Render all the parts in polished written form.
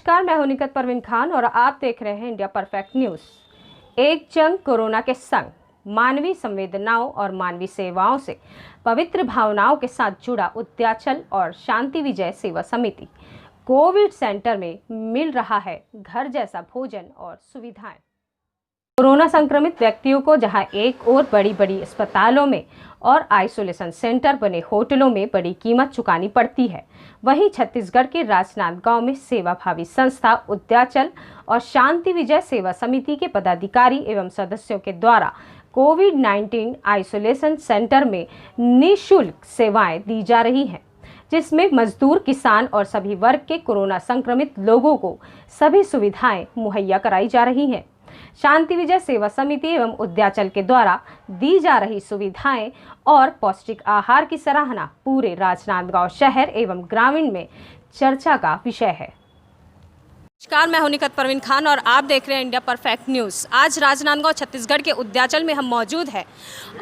नमस्कार, मैं हूं निकत परवीन खान और आप देख रहे हैं इंडिया परफेक्ट न्यूज़। एक जंग कोरोना के संग मानवीय संवेदनाओं और मानवीय सेवाओं से पवित्र भावनाओं के साथ जुड़ा उद्याचल और शांति विजय सेवा समिति कोविड सेंटर में मिल रहा है घर जैसा भोजन और सुविधाएं। कोरोना संक्रमित व्यक्तियों को जहां एक ओर बड़ी बड़ी अस्पतालों में और आइसोलेशन सेंटर बने होटलों में बड़ी कीमत चुकानी पड़ती है, वहीं छत्तीसगढ़ के राजनांदगांव में सेवाभावी संस्था उद्याचल और शांति विजय सेवा समिति के पदाधिकारी एवं सदस्यों के द्वारा कोविड-19 आइसोलेशन सेंटर में निःशुल्क सेवाएं दी जा रही हैं, जिसमें मजदूर, किसान और सभी वर्ग के कोरोना संक्रमित लोगों को सभी सुविधाएं मुहैया कराई जा रही हैं। शांति विजय सेवा समिति एवं उद्याचल के द्वारा दी जा रही सुविधाएं और पौष्टिक आहार की सराहना पूरे राजनांदगांव शहर एवं ग्रामीण में चर्चा का विषय है। नमस्कार, मैं हूं निकत परवीन खान और आप देख रहे हैं इंडिया परफेक्ट न्यूज़। आज राजनांदगांव छत्तीसगढ़ के उद्याचल में हम मौजूद हैं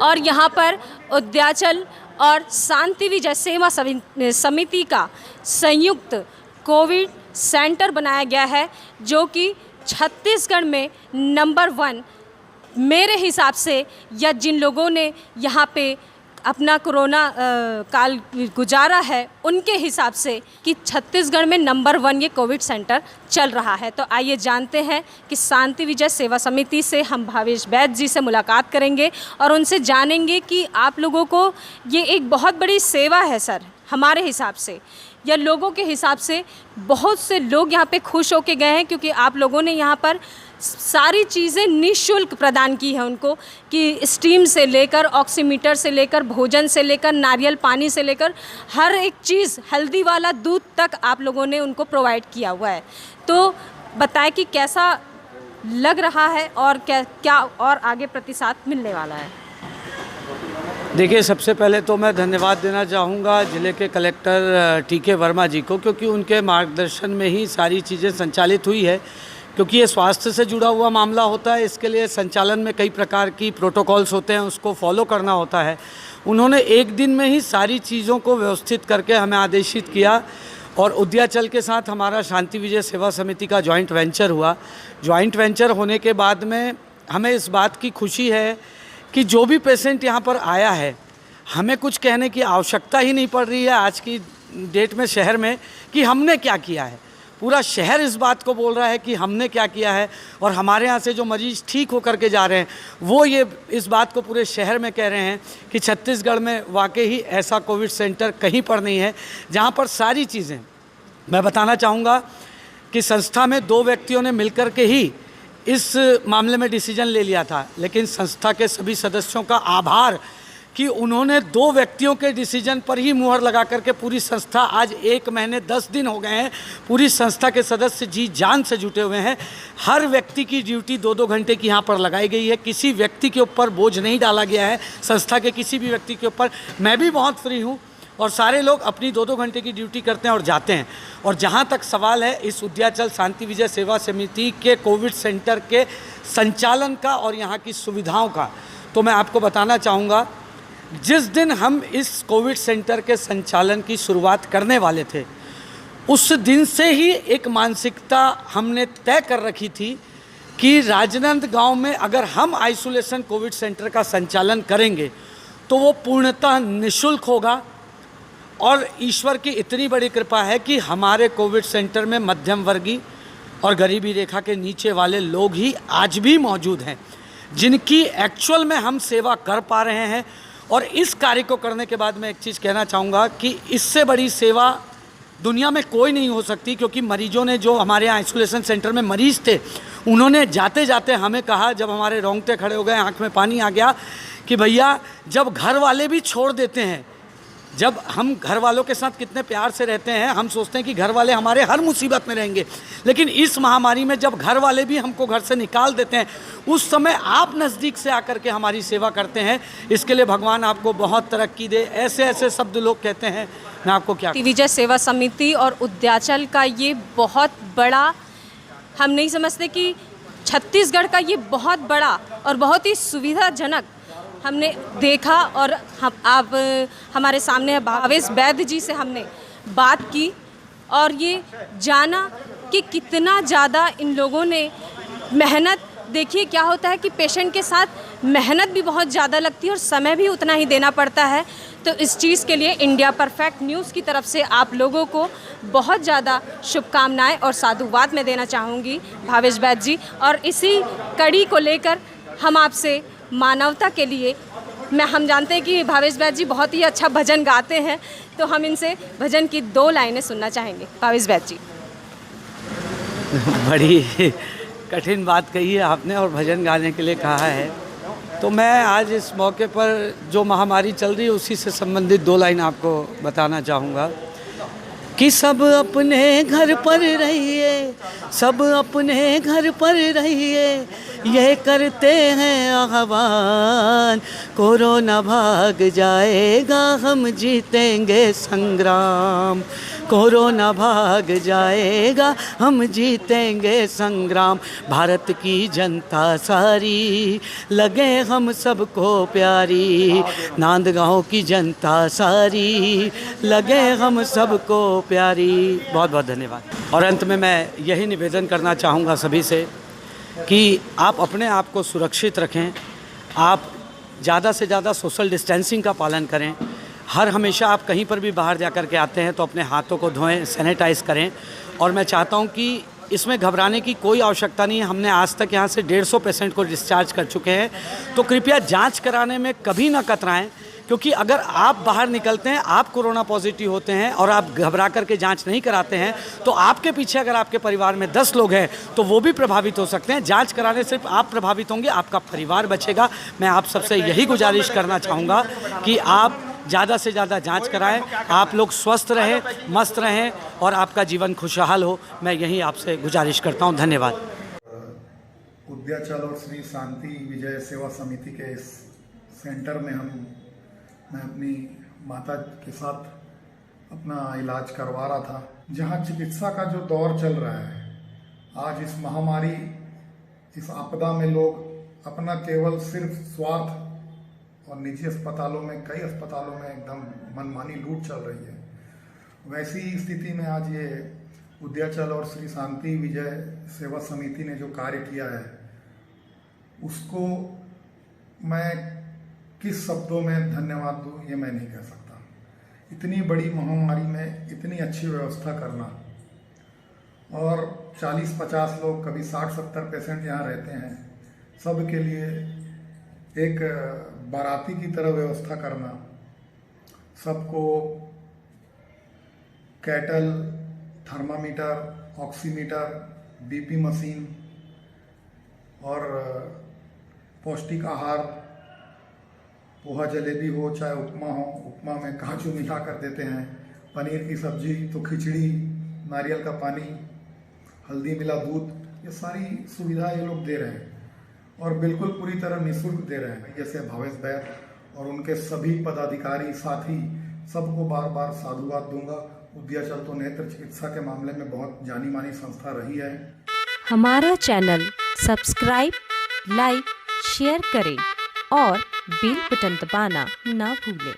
और यहां पर उद्याचल और शांति विजय सेवा समिति का संयुक्त कोविड सेंटर बनाया गया है, जो कि छत्तीसगढ़ में नंबर 1 मेरे हिसाब से, या जिन लोगों ने यहाँ पे अपना कोरोना काल गुजारा है उनके हिसाब से कि छत्तीसगढ़ में नंबर 1 ये कोविड सेंटर चल रहा है। तो आइए जानते हैं कि शांति विजय सेवा समिति से हम भावेश वैद्य जी से मुलाकात करेंगे और उनसे जानेंगे कि आप लोगों को ये एक बहुत बड़ी सेवा है सर, हमारे हिसाब से या लोगों के हिसाब से। बहुत से लोग यहाँ पे खुश होके गए हैं क्योंकि आप लोगों ने यहाँ पर सारी चीज़ें निःशुल्क प्रदान की है उनको, कि स्टीम से लेकर ऑक्सीमीटर से लेकर भोजन से लेकर नारियल पानी से लेकर हर एक चीज़, हल्दी वाला दूध तक आप लोगों ने उनको प्रोवाइड किया हुआ है। तो बताएं कि कैसा लग रहा है और क्या और आगे प्रतिसाद मिलने वाला है। देखिए, सबसे पहले तो मैं धन्यवाद देना चाहूँगा ज़िले के कलेक्टर टीके वर्मा जी को, क्योंकि उनके मार्गदर्शन में ही सारी चीज़ें संचालित हुई है। क्योंकि ये स्वास्थ्य से जुड़ा हुआ मामला होता है, इसके लिए संचालन में कई प्रकार की प्रोटोकॉल्स होते हैं, उसको फॉलो करना होता है। उन्होंने एक दिन में ही सारी चीज़ों को व्यवस्थित करके हमें आदेशित किया और उद्याचल के साथ हमारा शांति विजय सेवा समिति का जॉइंट वेंचर हुआ। जॉइंट वेंचर होने के बाद में हमें इस बात की खुशी है कि जो भी पेशेंट यहाँ पर आया है, हमें कुछ कहने की आवश्यकता ही नहीं पड़ रही है आज की डेट में शहर में कि हमने क्या किया है। पूरा शहर इस बात को बोल रहा है कि हमने क्या किया है, और हमारे यहाँ से जो मरीज़ ठीक होकर के जा रहे हैं वो ये इस बात को पूरे शहर में कह रहे हैं कि छत्तीसगढ़ में वाकई ही ऐसा कोविड सेंटर कहीं पर नहीं है जहाँ पर सारी चीज़ें। मैं बताना चाहूँगा कि संस्था में 2 व्यक्तियों ने मिलकर के ही इस मामले में डिसीजन ले लिया था, लेकिन संस्था के सभी सदस्यों का आभार कि उन्होंने 2 व्यक्तियों के डिसीजन पर ही मुहर लगा करके पूरी संस्था, आज 1 महीने 10 दिन हो गए हैं, पूरी संस्था के सदस्य जी जान से जुटे हुए हैं। हर व्यक्ति की ड्यूटी 2-2 घंटे की यहाँ पर लगाई गई है। किसी व्यक्ति के ऊपर बोझ नहीं डाला गया है, संस्था के किसी भी व्यक्ति के ऊपर। मैं भी बहुत फ्री हूँ और सारे लोग अपनी 2-2 घंटे की ड्यूटी करते हैं और जाते हैं। और जहाँ तक सवाल है इस उद्याचल शांति विजय सेवा समिति के कोविड सेंटर के संचालन का और यहाँ की सुविधाओं का, तो मैं आपको बताना चाहूँगा, जिस दिन हम इस कोविड सेंटर के संचालन की शुरुआत करने वाले थे, उस दिन से ही एक मानसिकता हमने तय कर रखी थी कि राजनांदगांव में अगर हम आइसोलेशन कोविड सेंटर का संचालन करेंगे तो वो पूर्णतः निःशुल्क होगा। और ईश्वर की इतनी बड़ी कृपा है कि हमारे कोविड सेंटर में मध्यम वर्गीय और गरीबी रेखा के नीचे वाले लोग ही आज भी मौजूद हैं, जिनकी एक्चुअल में हम सेवा कर पा रहे हैं। और इस कार्य को करने के बाद मैं एक चीज़ कहना चाहूँगा कि इससे बड़ी सेवा दुनिया में कोई नहीं हो सकती, क्योंकि मरीजों ने, जो हमारे यहाँ आइसोलेशन सेंटर में मरीज़ थे, उन्होंने जाते जाते हमें कहा, जब हमारे रोंगटे खड़े हो गए, आँख में पानी आ गया, कि भैया जब घर वाले भी छोड़ देते हैं, जब हम घर वालों के साथ कितने प्यार से रहते हैं, हम सोचते हैं कि घर वाले हमारे हर मुसीबत में रहेंगे, लेकिन इस महामारी में जब घर वाले भी हमको घर से निकाल देते हैं, उस समय आप नज़दीक से आकर के हमारी सेवा करते हैं। इसके लिए भगवान आपको बहुत तरक्की दे। ऐसे ऐसे शब्द लोग कहते हैं, मैं आपको क्या। विजय सेवा समिति और उद्याचल का ये बहुत बड़ा, हम नहीं समझते कि छत्तीसगढ़ का ये बहुत बड़ा और बहुत ही सुविधाजनक हमने देखा। और आप हमारे सामने भावेश वैद्य जी से हमने बात की और ये जाना कि कितना ज़्यादा इन लोगों ने मेहनत, देखिए क्या होता है कि पेशेंट के साथ मेहनत भी बहुत ज़्यादा लगती है और समय भी उतना ही देना पड़ता है। तो इस चीज़ के लिए इंडिया परफेक्ट न्यूज़ की तरफ से आप लोगों को बहुत ज़्यादा शुभकामनाएं और साधुवाद मैं देना चाहूँगी भावेश बैद जी। और इसी कड़ी को लेकर हम आपसे मानवता के लिए, हम जानते हैं कि भावेश बैद जी बहुत ही अच्छा भजन गाते हैं, तो हम इनसे भजन की 2 लाइनें सुनना चाहेंगे। भावेश बैद जी। बड़ी कठिन बात कही है आपने और भजन गाने के लिए कहा है, तो मैं आज इस मौके पर जो महामारी चल रही है उसी से संबंधित 2 लाइन आपको बताना चाहूँगा कि सब अपने घर पर रहिए, सब अपने घर पर रहिए, यह करते हैं आह्वान, कोरोना भाग जाएगा हम जीतेंगे संग्राम, कोरोना भाग जाएगा हम जीतेंगे संग्राम, भारत की जनता सारी लगे हम सबको प्यारी, नांदगांव की जनता सारी लगे हम सबको प्यारी। बहुत बहुत धन्यवाद। और अंत में मैं यही निवेदन करना चाहूँगा सभी से कि आप अपने आप को सुरक्षित रखें, आप ज़्यादा से ज़्यादा सोशल डिस्टेंसिंग का पालन करें, हर हमेशा आप कहीं पर भी बाहर जा कर के आते हैं तो अपने हाथों को धोएं, सैनिटाइज़ करें। और मैं चाहता हूं कि इसमें घबराने की कोई आवश्यकता नहीं है। हमने आज तक यहां से 150 पेशेंट को डिस्चार्ज कर चुके हैं, तो कृपया जांच कराने में कभी ना कतराएं, क्योंकि अगर आप बाहर निकलते हैं, आप कोरोना पॉजिटिव होते हैं और आप घबरा करके जांच नहीं कराते हैं, तो आपके पीछे अगर आपके परिवार में 10 लोग हैं तो वो भी प्रभावित हो सकते हैं। जांच कराने से आप प्रभावित होंगे, आपका परिवार बचेगा। मैं आप सबसे यही गुजारिश करना चाहूँगा कि आप ज़्यादा से ज़्यादा जांच कराएं, आप लोग स्वस्थ रहें, मस्त रहें और आपका जीवन खुशहाल हो। मैं यही आपसे गुजारिश करता हूं। धन्यवाद। उद्याचल और श्री शांति विजय सेवा समिति के इस सेंटर में मैं अपनी माता के साथ अपना इलाज करवा रहा था, जहां चिकित्सा का जो दौर चल रहा है आज, इस महामारी, इस आपदा में लोग अपना केवल सिर्फ स्वार्थ और निजी अस्पतालों में, कई अस्पतालों में एकदम मनमानी लूट चल रही है। वैसी स्थिति में आज ये उद्याचल और श्री शांति विजय सेवा समिति ने जो कार्य किया है, उसको मैं किस शब्दों में धन्यवाद दूं ये मैं नहीं कह सकता। इतनी बड़ी महामारी में इतनी अच्छी व्यवस्था करना, और 40-50 लोग, कभी 60-70 पेशेंट यहाँ रहते हैं, सब के लिए एक बाराती की तरह व्यवस्था करना, सबको cattle, thermometer, oximeter, BP machine और पौष्टिक आहार, पोहा जलेबी हो चाहे उपमा हो, उपमा में काजू मिला कर देते हैं, पनीर की सब्जी तो खिचड़ी, नारियल का पानी, हल्दी मिला दूध, ये सारी सुविधा ये लोग दे रहे हैं और बिल्कुल पूरी तरह निःशुल्क दे रहे हैं। जैसे भावेश बैद और उनके सभी पदाधिकारी साथी सबको बार बार साधुवाद दूंगा। उद्याचल तो नेत्र चिकित्सा के मामले में बहुत जानी मानी संस्था रही है। हमारा चैनल सब्सक्राइब, लाइक, शेयर करें और बेल बटन दबाना ना भूलें।